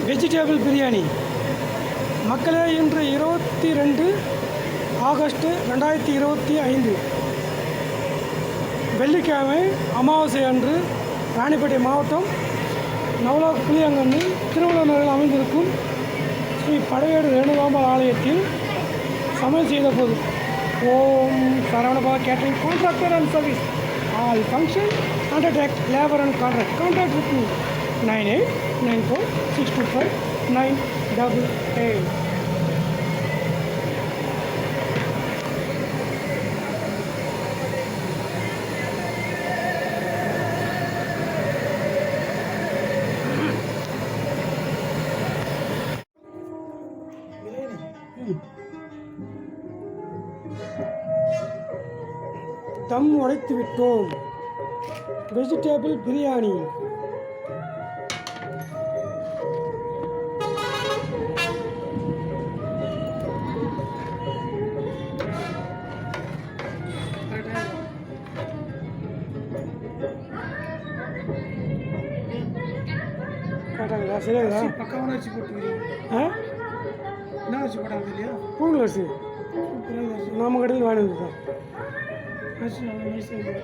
Vegetable biryani. மக்களே, இன்று 22 August 2025 வெள்ளிக்கிழமை அமாவாசை அன்று ராணிப்பேட்டை மாவட்டம் நவலாக் புளியங்கண்ணி திருவள்ளுவர் அமைந்திருக்கும் ஸ்ரீ படையேடு ரேணுகாம்பாள் ஆலயத்தில் சமையல் செய்த போது ஓம் சரவணபா catering contractor and service all function undertake labour and contract with me 9894625988. தம் உடைத்து விட்டோம். வெஜிடபிள் பிரியாணி. கரெக்டாக சரியாகுதா? பக்காவான வச்சு போட்டுக்கிறீங்க. என்ன வச்சு போட்டாங்க இல்லையா? பூங்கல் அரிசி நம்ம கடையில் வாங்கி வந்து தான் அரிசி நல்லா நைஸாக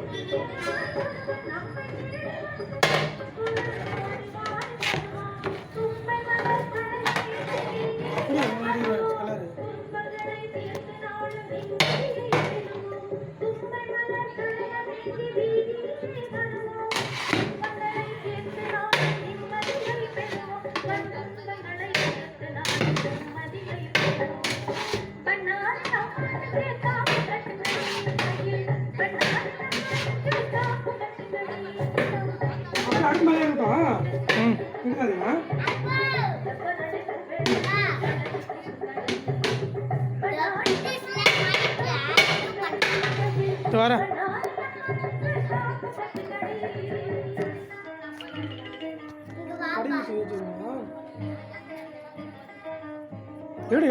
அடுப்பு இருக்கட்டும். இருக்காதுங்க. வரேன். எடு